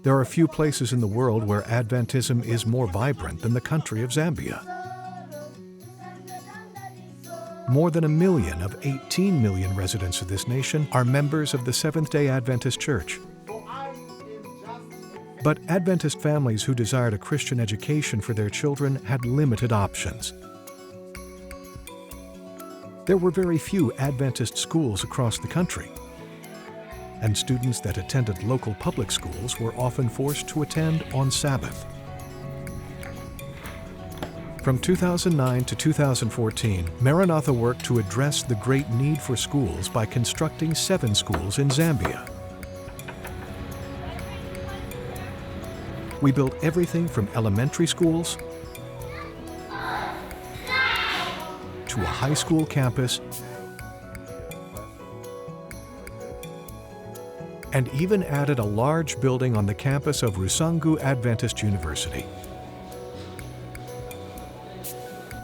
There are few places in the world where Adventism is more vibrant than the country of Zambia. More than 1 million of 18 million residents of this nation are members of the Seventh-day Adventist Church. But Adventist families who desired a Christian education for their children had limited options. There were very few Adventist schools across the country, and students that attended local public schools were often forced to attend on Sabbath. From 2009 to 2014, Maranatha worked to address the great need for schools by constructing 7 schools in Zambia. We built everything from elementary schools to a high school campus and even added a large building on the campus of Rusangu Adventist University.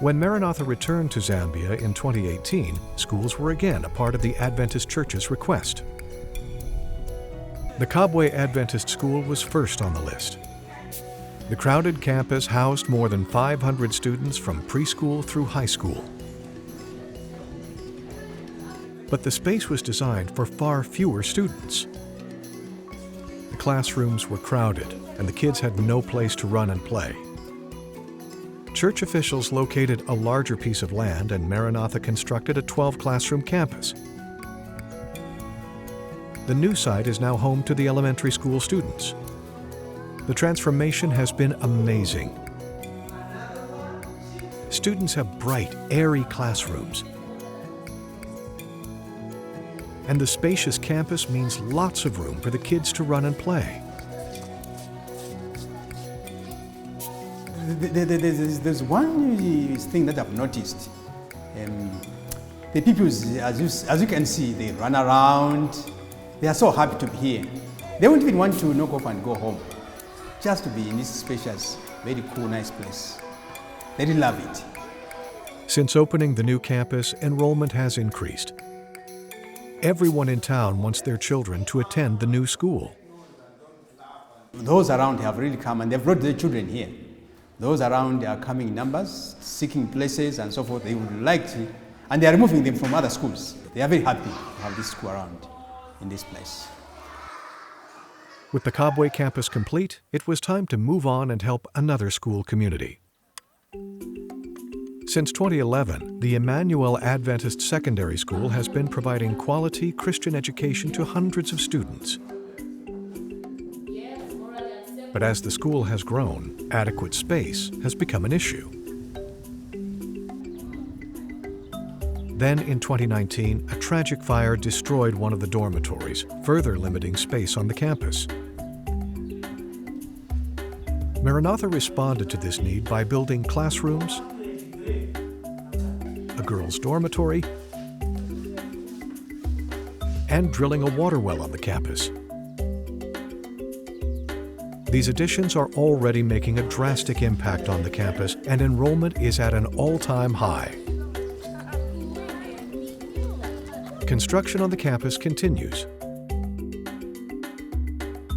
When Maranatha returned to Zambia in 2018, schools were again a part of the Adventist Church's request. The Kabwe Adventist School was first on the list. The crowded campus housed more than 500 students from preschool through high school. But the space was designed for far fewer students. The classrooms were crowded, and the kids had no place to run and play. Church officials located a larger piece of land, and Maranatha constructed a 12-classroom campus. The new site is now home to the elementary school students. The transformation has been amazing. Students have bright, airy classrooms. And the spacious campus means lots of room for the kids to run and play. There's one thing that I've noticed. The people, as you can see, they run around. They are so happy to be here. They won't even want to knock off and go home. Just to be in this spacious, very cool, nice place. They really love it. Since opening the new campus, enrollment has increased. Everyone in town wants their children to attend the new school. Those around have really come and they've brought their children here. Those around are coming in numbers, seeking places and so forth. They would like to, and they are removing them from other schools. They are very happy to have this school around in this place. With the Kabwe campus complete, it was time to move on and help another school community. Since 2011, the Emmanuel Adventist Secondary School has been providing quality Christian education to hundreds of students. But as the school has grown, adequate space has become an issue. Then in 2019, a tragic fire destroyed one of the dormitories, further limiting space on the campus. Maranatha responded to this need by building classrooms, a girls' dormitory, and drilling a water well on the campus. These additions are already making a drastic impact on the campus, and enrollment is at an all-time high. Construction on the campus continues.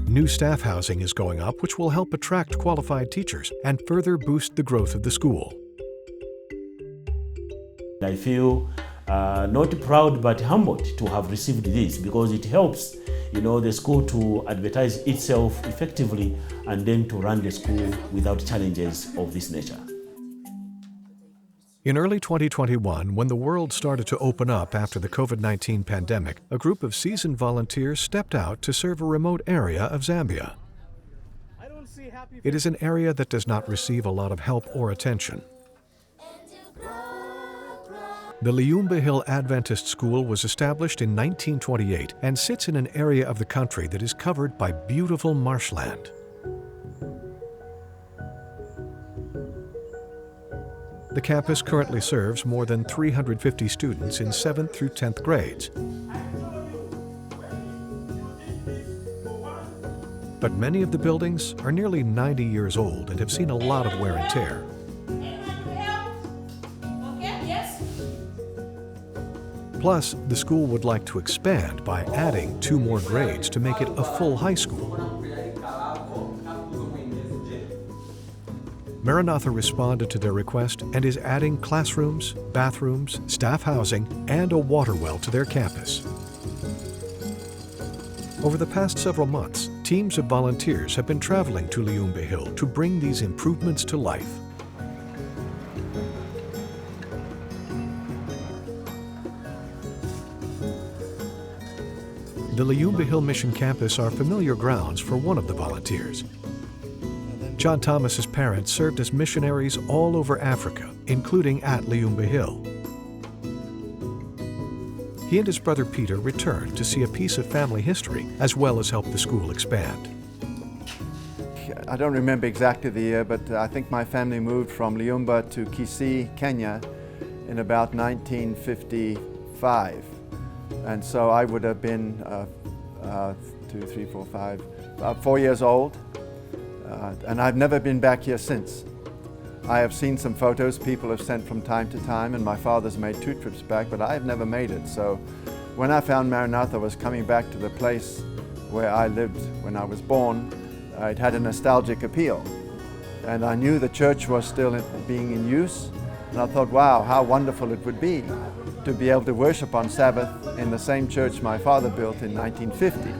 New staff housing is going up, which will help attract qualified teachers and further boost the growth of the school. I feel not proud but humbled to have received this because it helps the school to advertise itself effectively and then to run the school without challenges of this nature. In early 2021, when the world started to open up after the COVID-19 pandemic, a group of seasoned volunteers stepped out to serve a remote area of Zambia. It is an area that does not receive a lot of help or attention. The Liumba Hill Adventist School was established in 1928 and sits in an area of the country that is covered by beautiful marshland. The campus currently serves more than 350 students in 7th through 10th grades. But many of the buildings are nearly 90 years old and have seen a lot of wear and tear. Plus, the school would like to expand by adding 2 more grades to make it a full high school. Maranatha responded to their request and is adding classrooms, bathrooms, staff housing, and a water well to their campus. Over the past several months, teams of volunteers have been traveling to Liumba Hill to bring these improvements to life. The Liumba Hill Mission Campus are familiar grounds for one of the volunteers. John Thomas's parents served as missionaries all over Africa, including at Liumba Hill. He and his brother Peter returned to see a piece of family history as well as help the school expand. I don't remember exactly the year, but I think my family moved from Liumba to Kisii, Kenya in about 1955. And so I would have been 4 years old. And I've never been back here since. I have seen some photos people have sent from time to time, and my father's made 2 trips back, but I have never made it. So when I found Maranatha, I was coming back to the place where I lived when I was born. It had a nostalgic appeal. And I knew the church was still being in use. And I thought, wow, how wonderful it would be to be able to worship on Sabbath in the same church my father built in 1950.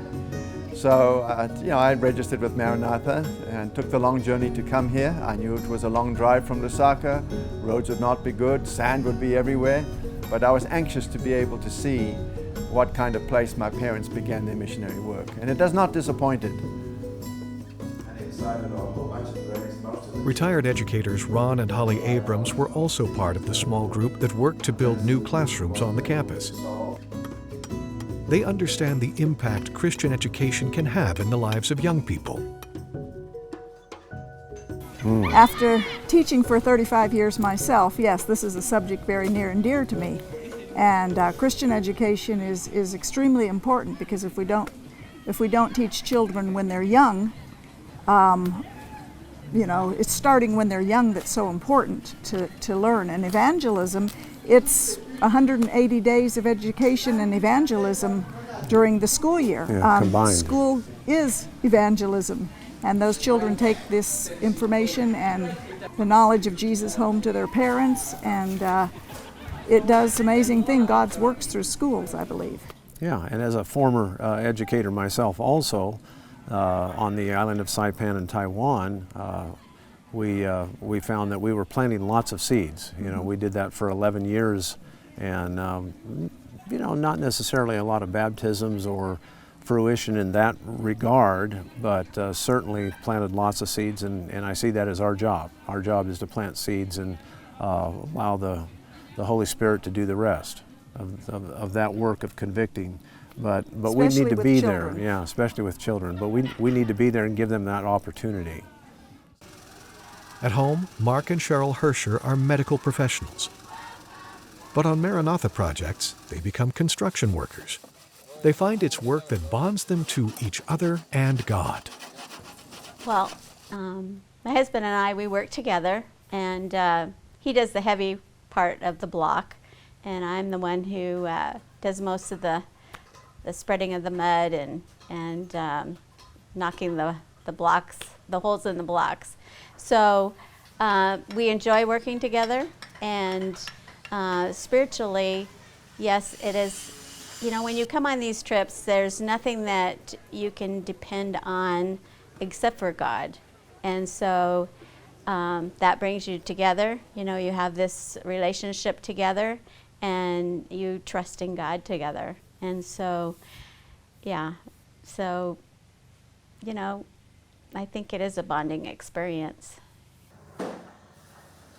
So, I registered with Maranatha and took the long journey to come here. I knew it was a long drive from Lusaka, roads would not be good, sand would be everywhere, but I was anxious to be able to see what kind of place my parents began their missionary work. And it does not disappoint it. Retired educators Ron and Holly Abrams were also part of the small group that worked to build new classrooms on the campus. They understand the impact Christian education can have in the lives of young people. After teaching for 35 years myself, yes, this is a subject very near and dear to me. And Christian education is extremely important, because if we don't teach children when they're young, it's starting when they're young that's so important to learn. And evangelism, it's 180 days of education and evangelism during the school year. Combined. School is evangelism, and those children take this information and the knowledge of Jesus home to their parents, and it does amazing thing. God works through schools, I believe. Yeah, and as a former educator myself also, on the island of Saipan in Taiwan, we found that we were planting lots of seeds. We did that for 11 years, and not necessarily a lot of baptisms or fruition in that regard, but certainly planted lots of seeds, and I see that as our job. Our job is to plant seeds and allow the Holy Spirit to do the rest of that work of convicting. But we need to be there, yeah, especially with children. But we need to be there and give them that opportunity. At home, Mark and Cheryl Hersher are medical professionals. But on Maranatha projects, they become construction workers. They find it's work that bonds them to each other and God. Well, my husband and I, we work together, and he does the heavy part of the block, and I'm the one who does most of the spreading of the mud and knocking the blocks, the holes in the blocks. So we enjoy working together, and spiritually, yes, it is. When you come on these trips, there's nothing that you can depend on except for God. And so that brings you together. You have this relationship together, and you trust in God together. And so, I think it is a bonding experience.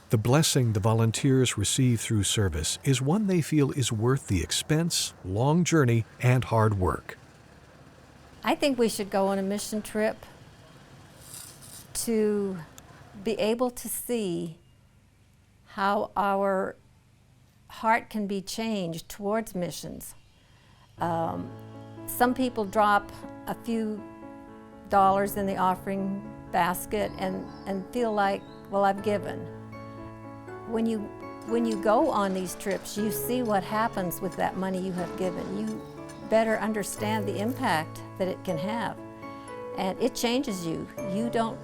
The blessing the volunteers receive through service is one they feel is worth the expense, long journey, and hard work. I think we should go on a mission trip to be able to see how our heart can be changed towards missions. Some people drop a few dollars in the offering basket and feel like, well, I've given. When you go on these trips, you see what happens with that money you have given. You better understand the impact that it can have. And it changes you. You don't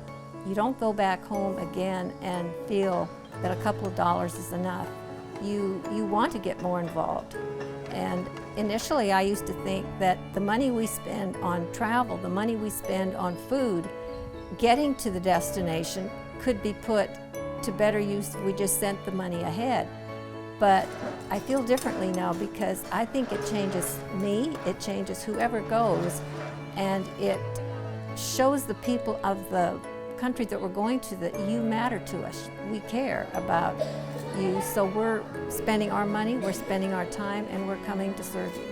you don't go back home again and feel that a couple of dollars is enough. You want to get more involved. And initially I used to think that the money we spend on travel, the money we spend on food, getting to the destination could be put to better use if we just sent the money ahead. But I feel differently now because I think it changes me, it changes whoever goes, and it shows the people of the country that we're going to that you matter to us. We care about you, so we're spending our money, we're spending our time, and we're coming to serve you.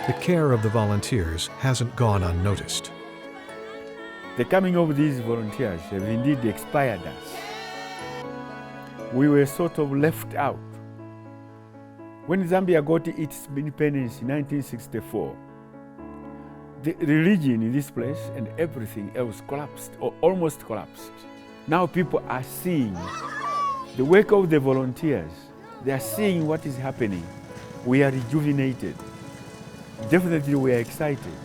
The care of the volunteers hasn't gone unnoticed. The coming of these volunteers have indeed inspired us. We were sort of left out. When Zambia got its independence in 1964, the religion in this place and everything else collapsed, or almost collapsed. Now people are seeing the work of the volunteers. They are seeing what is happening. We are rejuvenated. Definitely we are excited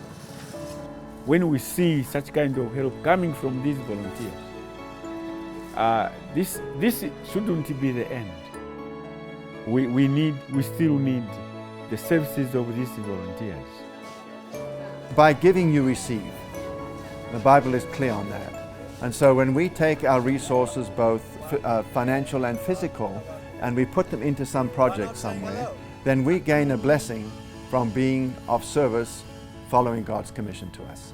when we see such kind of help coming from these volunteers. This shouldn't be the end. We still need the services of these volunteers. By giving you receive. The Bible is clear on that. And so when we take our resources, both financial and physical, and we put them into some project somewhere, then we gain a blessing from being of service, following God's commission to us.